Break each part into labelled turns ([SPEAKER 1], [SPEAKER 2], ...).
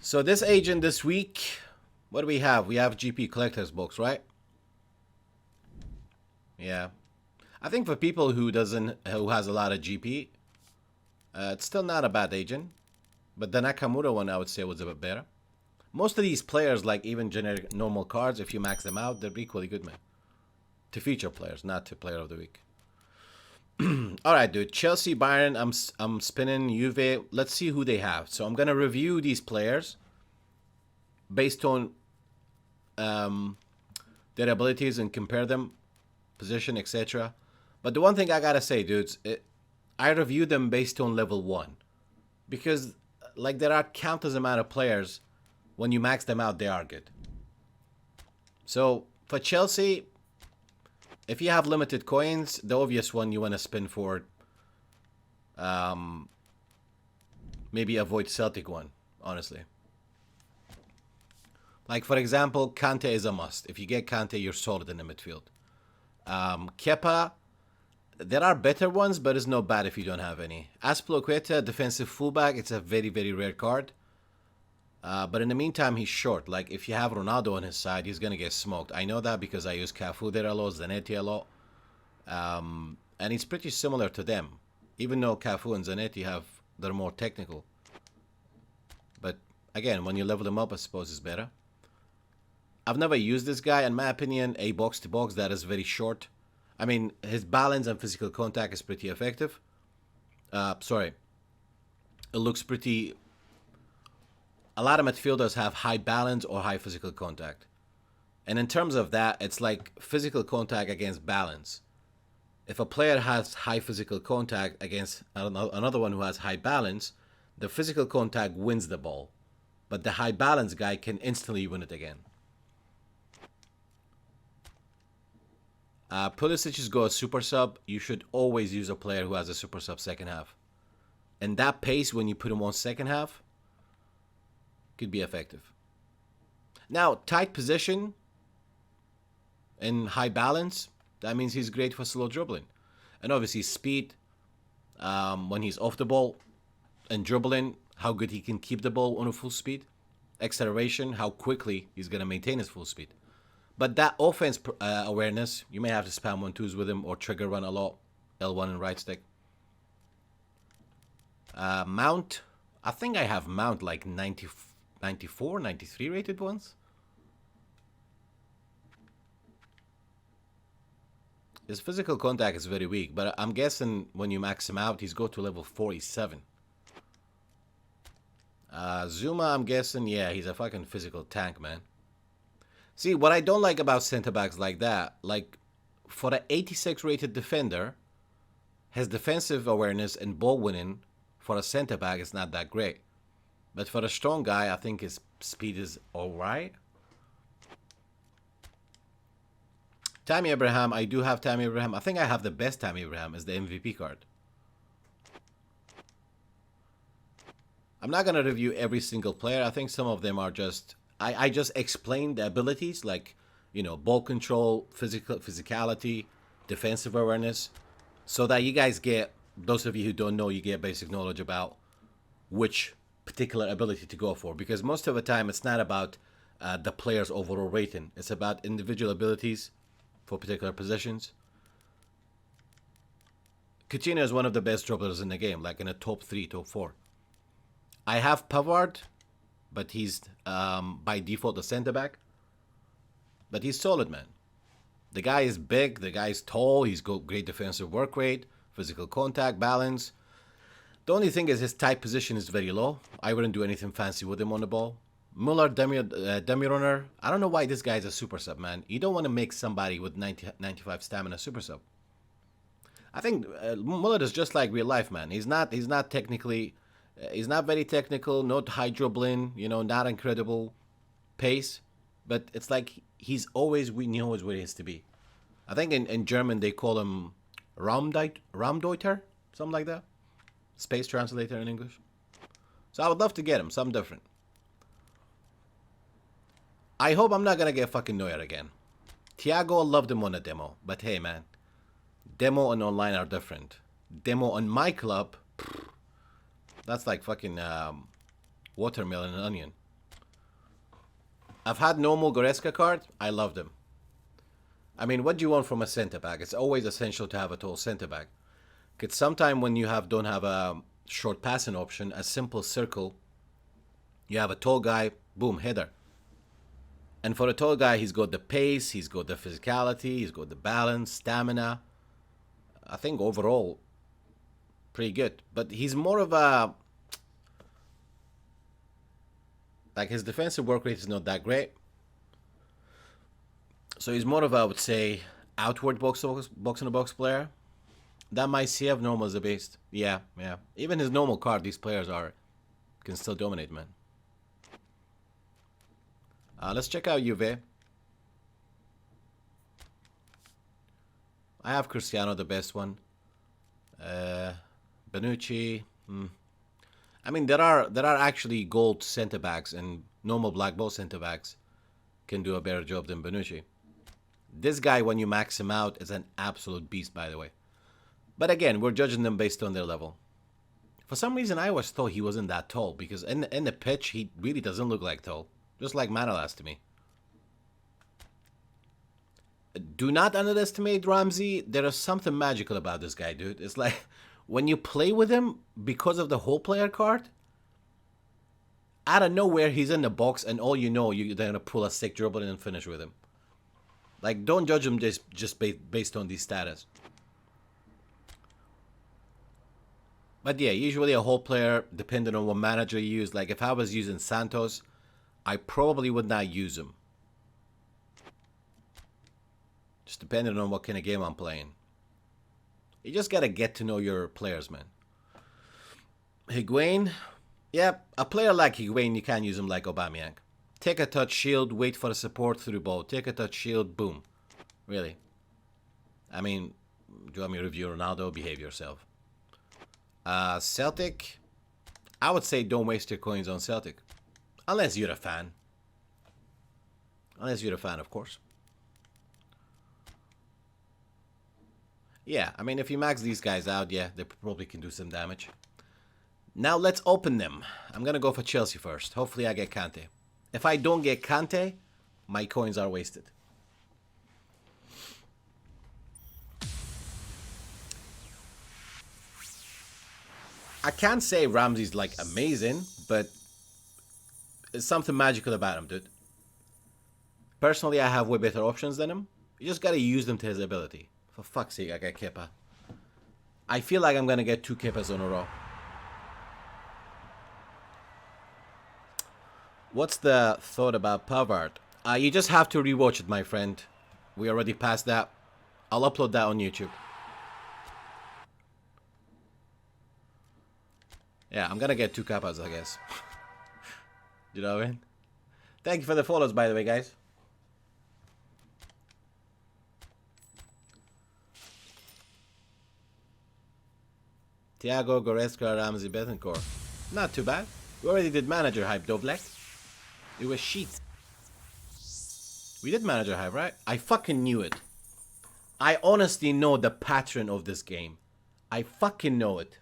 [SPEAKER 1] So this agent this week, what do we have? We have GP collector's box, right? Yeah. I think for people who has a lot of GP, it's still not a bad agent. But the Nakamura one I would say was a bit better. Most of these players, like even generic normal cards, if you max them out, they're equally good, man. To feature players, not to player of the week. All right, dude. Chelsea, Bayern. I'm spinning Juve. Let's see who they have. So I'm gonna review these players based on their abilities and compare them, position, etc. But the one thing I gotta say, dudes, I review them based on level 1 because like there are countless amount of players. When you max them out, they are good. So for Chelsea, if you have limited coins, the obvious one you want to spin for, maybe avoid Celtic one, honestly. Like for example, Kante is a must. If you get Kante, you're solid in the midfield. Kepa, there are better ones, but it's not bad if you don't have any. Azpilicueta, defensive fullback, it's a very, very rare card. But in the meantime, he's short. Like, if you have Ronaldo on his side, he's going to get smoked. I know that because I use Cafu there a lot, Zanetti a lot. And he's pretty similar to them. Even though Cafu and Zanetti they're more technical. But, again, when you level them up, I suppose it's better. I've never used this guy. In my opinion, a box-to-box that is very short. I mean, his balance and physical contact is pretty effective. It looks pretty... A lot of midfielders have high balance or high physical contact. And in terms of that, it's like physical contact against balance. If a player has high physical contact against another one who has high balance, the physical contact wins the ball. But the high balance guy can instantly win it again. Pulisic's go a super sub. You should always use a player who has a super sub second half. And that pace when you put him on second half could be effective. Now, tight position and high balance, that means he's great for slow dribbling. And obviously speed, when he's off the ball and dribbling, how good he can keep the ball on a full speed. Acceleration, how quickly he's going to maintain his full speed. But that offense awareness, you may have to spam 1-2s with him or trigger run a lot. L1 and right stick. Mount, I think I have Mount like 94, 93 rated ones. His physical contact is very weak, but I'm guessing when you max him out, he's go to level 47. Zuma, I'm guessing, yeah, he's a fucking physical tank, man. See, what I don't like about center backs like that, like for an 86 rated defender, his defensive awareness and ball winning for a center back is not that great. But for a strong guy, I think his speed is alright. Tammy Abraham, I do have Tammy Abraham. I think I have the best Tammy Abraham as the MVP card. I'm not going to review every single player. I think some of them are just... I just explained the abilities like, you know, ball control, physicality, defensive awareness. So that you guys get, those of you who don't know, you get basic knowledge about which particular ability to go for, because most of the time it's not about the player's overall rating. It's about individual abilities for particular positions. Kachina is one of the best dribblers in the game, like in a top 3, top 4. I have Pavard, but he's by default a center back. But he's solid, man. The guy is big, the guy is tall, he's got great defensive work rate, physical contact, balance. The only thing is his tight position is very low. I wouldn't do anything fancy with him on the ball. Muller, Demirunner. I don't know why this guy is a super sub, man. You don't want to make somebody with 95 stamina super sub. I think Muller is just like real life, man. He's not technically... he's not very technical, not high dribbling, you know, not incredible pace. But it's like he knows where he has to be. I think in German they call him Raumdeuter, something like that. Space translator in English. So I would love to get him, something different. I hope I'm not going to get fucking Neuer again. Thiago loved him on a demo. But hey, man. Demo and online are different. Demo on myClub, that's like fucking watermelon and onion. I've had normal Goretzka card. I loved him. I mean, what do you want from a centre back? It's always essential to have a tall centre back. Because sometimes when you don't have a short passing option, a simple circle, you have a tall guy, boom, header. And for a tall guy, he's got the pace, he's got the physicality, he's got the balance, stamina. I think overall, pretty good. But he's more of a... Like, his defensive work rate is not that great. So he's more of a, I would say, outward box-in-the-box player. That myCF normal is a beast. Yeah. Even his normal card, these players can still dominate, man. Let's check out Juve. I have Cristiano, the best one. Bonucci. I mean, there are actually gold centre backs, and normal black ball centre backs can do a better job than Bonucci. This guy, when you max him out, is an absolute beast, by the way. But again, we're judging them based on their level. For some reason, I always thought he wasn't that tall, because in the pitch, he really doesn't look like tall. Just like Manolas to me. Do not underestimate Ramsey. There is something magical about this guy, dude. It's like, when you play with him, because of the whole player card, out of nowhere, he's in the box, and all you know, they're going to pull a sick dribble and finish with him. Like, don't judge him just based on these status. But yeah, usually a whole player, depending on what manager you use. Like, if I was using Santos, I probably would not use him. Just depending on what kind of game I'm playing. You just gotta get to know your players, man. Higuain. Yeah, a player like Higuain, you can't use him like Aubameyang. Take a touch, shield, wait for the support through the ball. Take a touch, shield, boom. Really. I mean, do you want me to review Ronaldo? Behave yourself. Celtic. I would say don't waste your coins on Celtic. Unless you're a fan. Unless you're a fan, of course. Yeah, I mean, if you max these guys out, yeah, they probably can do some damage. Now let's open them. I'm going to go for Chelsea first. Hopefully I get Kante. If I don't get Kante, my coins are wasted. I can't say Ramsey's like amazing, but there's something magical about him, dude. Personally, I have way better options than him. You just gotta use them to his ability. For fuck's sake, I got Kepa. I feel like I'm gonna get 2 Kepas in a row. What's the thought about Pavard? You just have to rewatch it, my friend. We already passed that. I'll upload that on YouTube. Yeah, I'm gonna get 2 Kappas, I guess. You know what I mean? Thank you for the follows, by the way, guys. Thiago, Goretzka, Ramsey, Betancourt. Not too bad. We already did manager hype, Dovlek. It was shit. We did manager hype, right? I fucking knew it. I honestly know the pattern of this game. I fucking know it.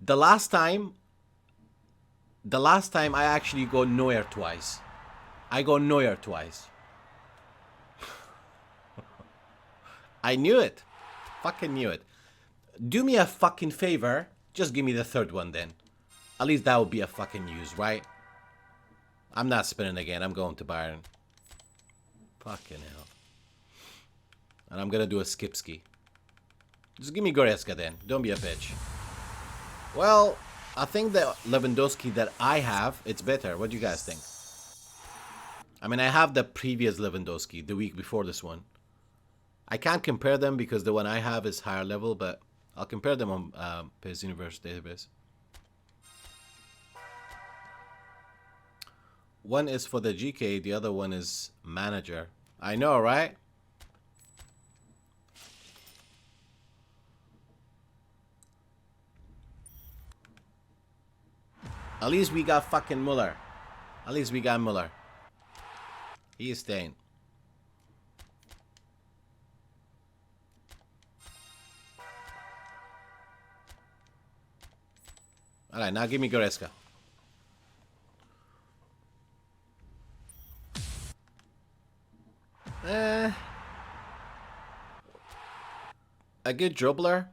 [SPEAKER 1] The last time I actually got Neuer twice. I got Neuer twice. I knew it. Fucking knew it. Do me a fucking favor. Just give me the third one then. At least that would be a fucking use, right? I'm not spinning again. I'm going to Bayern. Fucking hell. And I'm gonna do a skip ski. Just give me Goretzka then. Don't be a bitch. Well, I think the Lewandowski that I have, it's better. What do you guys think? I mean, I have the previous Lewandowski, the week before this one. I can't compare them because the one I have is higher level, but I'll compare them on PES Universe database. One is for the GK, the other one is manager. I know, right? At least we got fucking Muller. At least we got Muller. He is staying. Alright, now give me Goretzka. A good dribbler?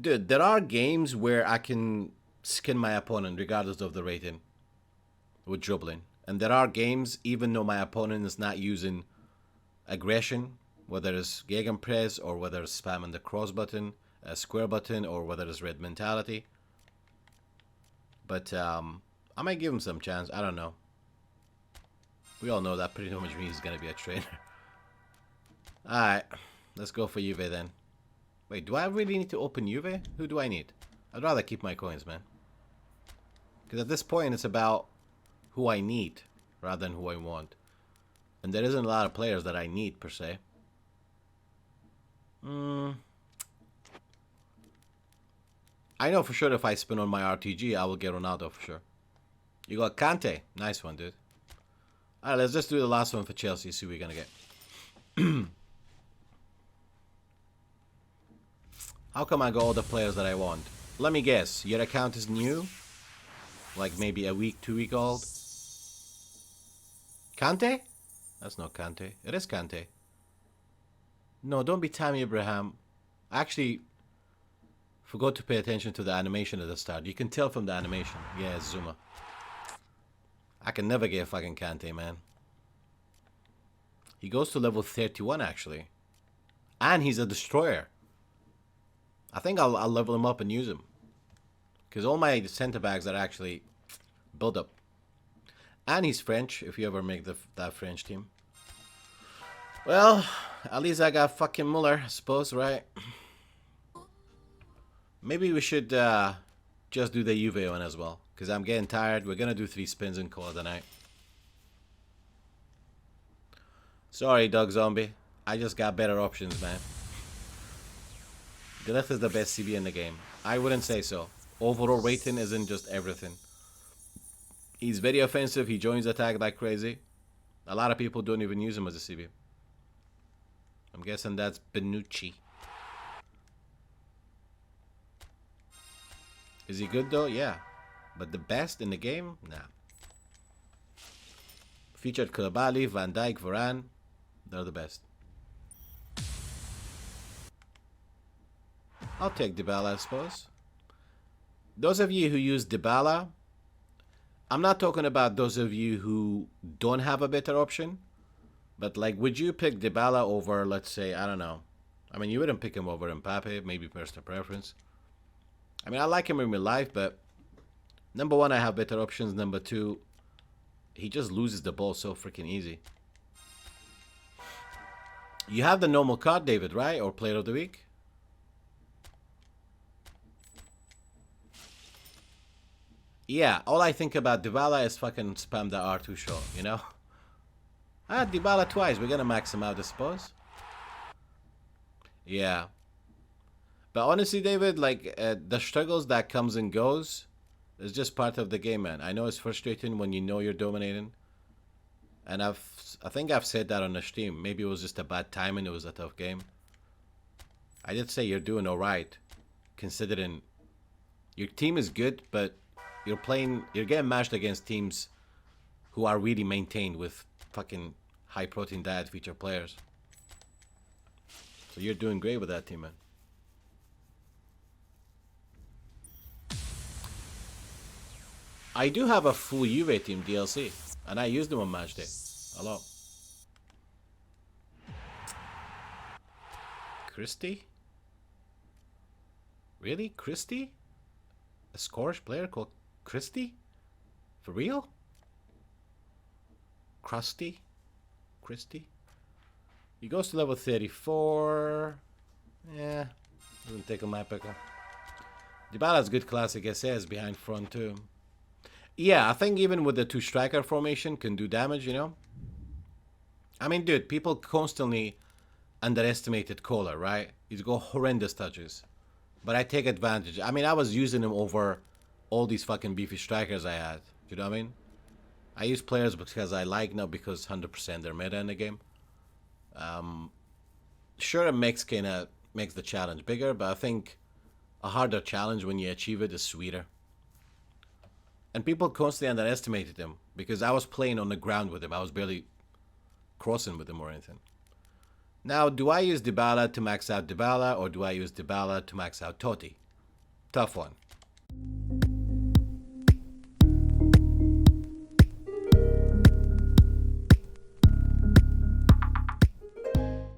[SPEAKER 1] Dude, there are games where I can skin my opponent regardless of the rating with dribbling. And there are games, even though my opponent is not using aggression, whether it's gegenpress or whether it's spamming the cross button, square button, or whether it's red mentality. But I might give him some chance. I don't know. We all know that pretty much means he's going to be a trainer. Alright, let's go for Juve then. Wait, do I really need to open Juve? Who do I need? I'd rather keep my coins, man. Because at this point, it's about who I need rather than who I want. And there isn't a lot of players that I need, per se. I know for sure if I spin on my RTG, I will get Ronaldo for sure. You got Kante. Nice one, dude. Alright, let's just do the last one for Chelsea, see what we're going to get. How come I got all the players that I want? Let me guess. Your account is new? Like maybe a week, 2 week old? Kante? That's not Kante. It is Kante. No, don't be Tammy Abraham. I actually forgot to pay attention to the animation at the start. You can tell from the animation. Yeah, it's Zuma. I can never get fucking Kante, man. He goes to level 31, actually. And he's a destroyer. I think I'll level him up and use him. Because all my center backs are actually build up. And he's French, if you ever make that French team. Well, at least I got fucking Muller, I suppose, right? Maybe we should just do the Juve one as well. Because I'm getting tired. We're going to do 3 spins and call it a night. Sorry, Dog Zombie. I just got better options, man. Gillette is the best CB in the game. I wouldn't say so. Overall rating isn't just everything. He's very offensive. He joins attack like crazy. A lot of people don't even use him as a CB. I'm guessing that's Benucci. Is he good though? Yeah. But the best in the game? Nah. Featured Koulibaly, Van Dijk, Varane. They're the best. I'll take Dybala, I suppose. Those of you who use Dybala, I'm not talking about those of you who don't have a better option. But, like, would you pick Dybala over, let's say, I don't know. I mean, you wouldn't pick him over Mbappe, maybe personal preference. I mean, I like him in real life, but number one, I have better options. Number two, he just loses the ball so freaking easy. You have the normal card, David, right? Or Player of the Week? Yeah, all I think about Dybala is fucking spam the R2 show, you know? Ah, Dybala twice. We're gonna max him out, I suppose. Yeah. But honestly, David, like, the struggles that comes and goes is just part of the game, man. I know it's frustrating when you know you're dominating. And I think I've said that on the stream. Maybe it was just a bad timing. It was a tough game. I did say you're doing alright, considering your team is good, but you're getting matched against teams who are really maintained with fucking high protein diet feature players. So you're doing great with that team, man. I do have a full Juve team DLC, and I used them on match day. Hello. Christie? Really? Christie? A Scottish player called Christie? For real? Christie? He goes to level 34. Yeah. Doesn't take a my pickle. Dybala's good classic SS behind front too. Yeah, I think even with the 2 striker formation can do damage, you know? I mean, dude, people constantly underestimated Kohler, right? He's got horrendous touches. But I take advantage. I mean, I was using him over all these fucking beefy strikers I had. You know what I mean? I use players because I like, not because 100% they're meta in the game. Sure, it makes the challenge bigger, but I think a harder challenge when you achieve it is sweeter. And people constantly underestimated him because I was playing on the ground with him. I was barely crossing with him or anything. Now, do I use Dybala to max out Dybala, or do I use Dybala to max out Totti? Tough one.